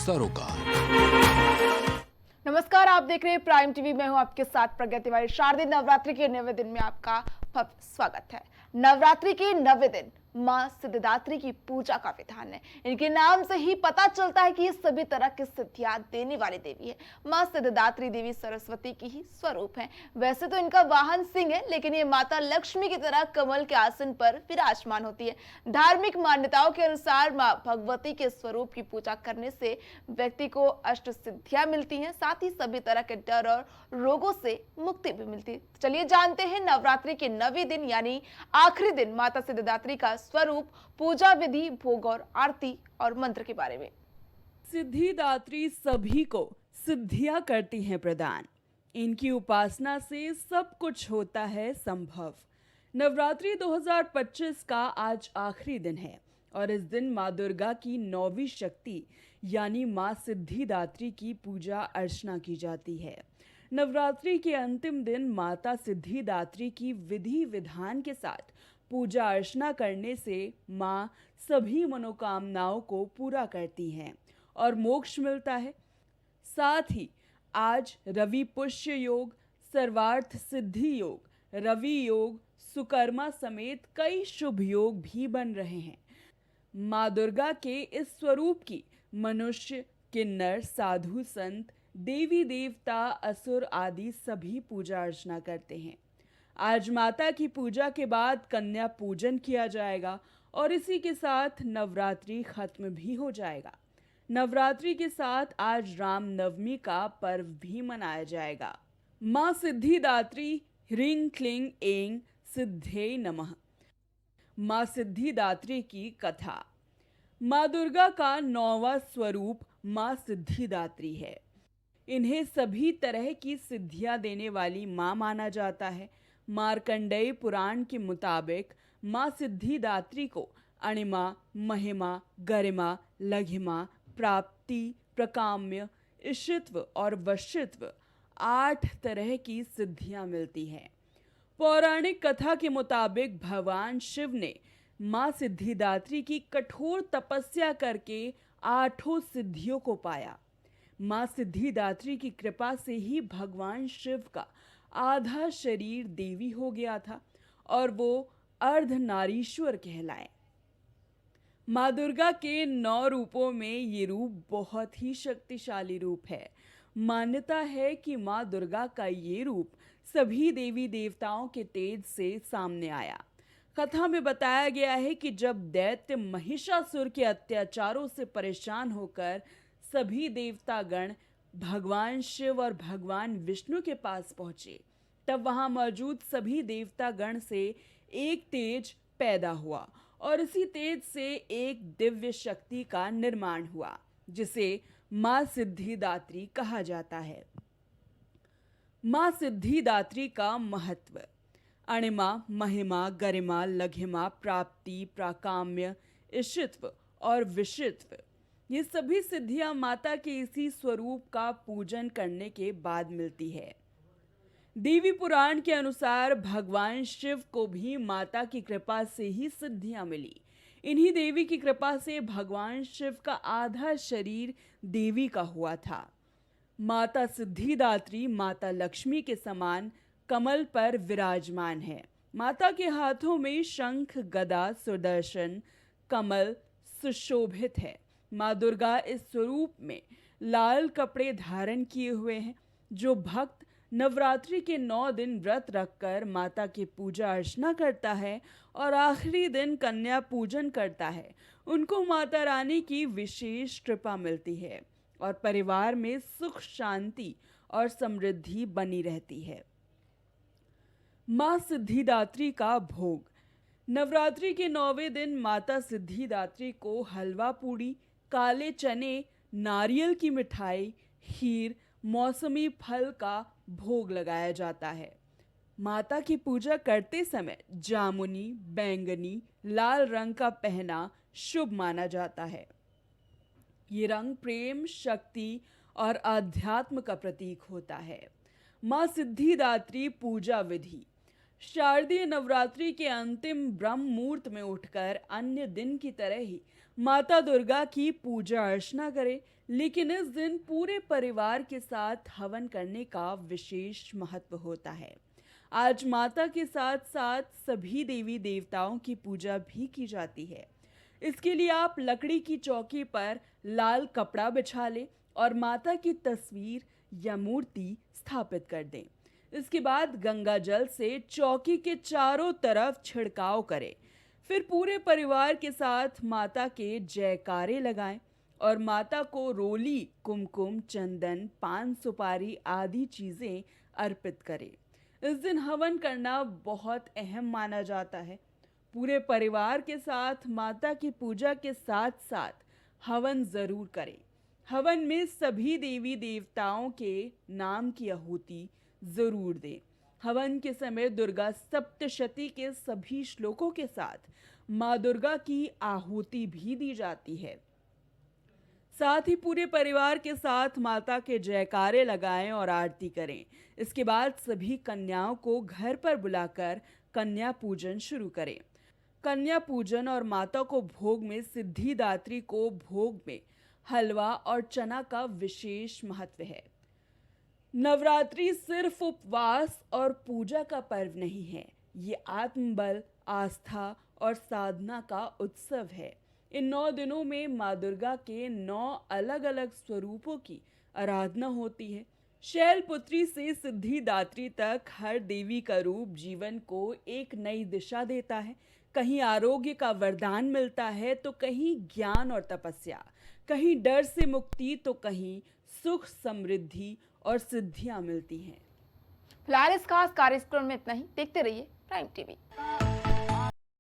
सरोकार। नमस्कार, आप देख रहे हैं प्राइम टीवी। मैं हूं आपके साथ प्रज्ञा तिवारी। शारदीय नवरात्रि के 9वें दिन में आपका भव्य स्वागत है। नवरात्रि के 9वें दिन मां सिद्धिदात्री की पूजा का विधान है। इनके नाम से ही पता चलता है कि ये सभी तरह की सिद्धियां देने वाली देवी है। मां सिद्धिदात्री देवी सरस्वती की ही स्वरूप है। वैसे तो इनका वाहन सिंह है, लेकिन ये माता लक्ष्मी की तरह कमल के आसन पर विराजमान होती है। धार्मिक मान्यताओं के अनुसार मां भगवती के स्वरूप की पूजा करने से व्यक्ति को अष्ट सिद्धियां मिलती हैं, साथ ही सभी तरह के डर और रोगों से मुक्ति भी मिलती है। चलिए जानते हैं नवरात्रि के 9वें दिन यानी आखिरी दिन माता सिद्धिदात्री का स्वरूप, पूजा विधि, भोग और आरती और मंत्र के बारे में। सिद्धिदात्री सभी को सिद्धियां करती हैं प्रदान। इनकी उपासना से सब कुछ होता है संभव। नवरात्रि 2025 का आज आखिरी दिन है और इस दिन माँ दुर्गा की 9वीं शक्ति यानी माँ सिद्धिदात्री की पूजा अर्चना की जाती है। नवरात्रि के अंतिम दिन माता सिद्धिदात्री की विधि विधान के साथ पूजा अर्चना करने से माँ सभी मनोकामनाओं को पूरा करती हैं और मोक्ष मिलता है। साथ ही आज रवि पुष्य योग, सर्वार्थ सिद्धि योग, रवि योग, सुकर्मा समेत कई शुभ योग भी बन रहे हैं। माँ दुर्गा के इस स्वरूप की मनुष्य, किन्नर, साधु, संत, देवी देवता, असुर आदि सभी पूजा अर्चना करते हैं। आज माता की पूजा के बाद कन्या पूजन किया जाएगा और इसी के साथ नवरात्रि खत्म भी हो जाएगा। नवरात्रि के साथ आज राम नवमी का पर्व भी मनाया जाएगा। माँ सिद्धिदात्री ह्रीं क्लीं ऐं सिद्धे नमः। माँ सिद्धिदात्री की कथा। माँ दुर्गा का 9वां स्वरूप माँ सिद्धिदात्री है। इन्हें सभी तरह की सिद्धियां देने वाली माँ माना जाता है। मार्कंडेय पुराण के मुताबिक माँ सिद्धिदात्री को अणिमा, महिमा, गरिमा, लघिमा, प्राप्ति, प्रकाम्य, इशित्व और वशित्व 8 तरह की सिद्धियां मिलती हैं। पौराणिक कथा के मुताबिक भगवान शिव ने माँ सिद्धिदात्री की कठोर तपस्या करके 8 सिद्धियों को पाया। माँ सिद्धिदात्री की कृपा से ही भगवान शिव का आधा शरीर देवी हो गया था और वो अर्धनारीश्वर कहलाए। माँ दुर्गा के 9 रूपों में ये रूप बहुत ही शक्तिशाली रूप है। मान्यता है कि माँ दुर्गा का ये रूप सभी देवी देवताओं के तेज से सामने आया। कथा में बताया गया है कि जब दैत्य महिषासुर के अत्याचारों से परेशान होकर सभी देवतागण भगवान शिव और भगवान विष्णु के पास पहुंचे, तब वहां मौजूद सभी देवतागण से एक तेज पैदा हुआ और इसी तेज से एक दिव्य शक्ति का निर्माण हुआ, जिसे माँ सिद्धिदात्री कहा जाता है। माँ सिद्धिदात्री का महत्व। अणिमा, महिमा, गरिमा, लघिमा, प्राप्ति, प्राकाम्य, इशित्व और विशित्व, ये सभी सिद्धियां माता के इसी स्वरूप का पूजन करने के बाद मिलती है। देवी पुराण के अनुसार भगवान शिव को भी माता की कृपा से ही सिद्धियां मिली। इन्हीं देवी की कृपा से भगवान शिव का आधा शरीर देवी का हुआ था। माता सिद्धिदात्री माता लक्ष्मी के समान कमल पर विराजमान है। माता के हाथों में शंख, गदा, सुदर्शन, कमल सुशोभित है। माँ दुर्गा इस स्वरूप में लाल कपड़े धारण किए हुए हैं। जो भक्त नवरात्रि के 9 दिन व्रत रखकर माता की पूजा अर्चना करता है और आखिरी दिन कन्या पूजन करता है, उनको माता रानी की विशेष कृपा मिलती है और परिवार में सुख, शांति और समृद्धि बनी रहती है। माँ सिद्धिदात्री का भोग। नवरात्रि के 9वें दिन माता सिद्धिदात्री को हलवा पूड़ी, काले चने, नारियल की मिठाई, खीर, मौसमी फल का भोग लगाया जाता है। माता की पूजा करते समय जामुनी, बैंगनी, लाल रंग का पहना शुभ माना जाता है। ये रंग प्रेम, शक्ति और आध्यात्म का प्रतीक होता है। माँ सिद्धिदात्री पूजा विधि। शारदीय नवरात्रि के अंतिम ब्रह्म मुहूर्त में उठकर अन्य दिन की तरह ही माता दुर्गा की पूजा अर्चना करें, लेकिन इस दिन पूरे परिवार के साथ हवन करने का विशेष महत्व होता है। आज माता के साथ साथ सभी देवी देवताओं की पूजा भी की जाती है। इसके लिए आप लकड़ी की चौकी पर लाल कपड़ा बिछा लें और माता की तस्वीर या मूर्ति स्थापित कर दें। इसके बाद गंगा जल से चौकी के चारों तरफ छिड़काव करें। फिर पूरे परिवार के साथ माता के जयकारे लगाएं और माता को रोली, कुमकुम, चंदन, पान सुपारी आदि चीजें अर्पित करें। इस दिन हवन करना बहुत अहम माना जाता है। पूरे परिवार के साथ माता की पूजा के साथ साथ हवन जरूर करें। हवन में सभी देवी देवताओं के नाम की आहुति जरूर दें। हवन के समय दुर्गा सप्तशती के सभी श्लोकों के साथ माँ दुर्गा की आहुति भी दी जाती है। साथ ही पूरे परिवार के साथ माता के जयकारे लगाएं और आरती करें। इसके बाद सभी कन्याओं को घर पर बुलाकर कन्या पूजन शुरू करें। कन्या पूजन और माता को भोग में सिद्धिदात्री को भोग में हलवा और चना का विशेष महत्व है। नवरात्रि सिर्फ उपवास और पूजा का पर्व नहीं है, ये आत्मबल, आस्था और साधना का उत्सव है। इन 9 दिनों में माँ दुर्गा के 9 अलग अलग स्वरूपों की आराधना होती है। शैलपुत्री से सिद्धिदात्री तक हर देवी का रूप जीवन को एक नई दिशा देता है। कहीं आरोग्य का वरदान मिलता है तो कहीं ज्ञान और तपस्या, कहीं डर से मुक्ति तो कहीं सुख, समृद्धि और सिद्धियां मिलती हैं। फिलहाल इस खास कार्यक्रम में इतना ही। देखते रहिए प्राइम टीवी।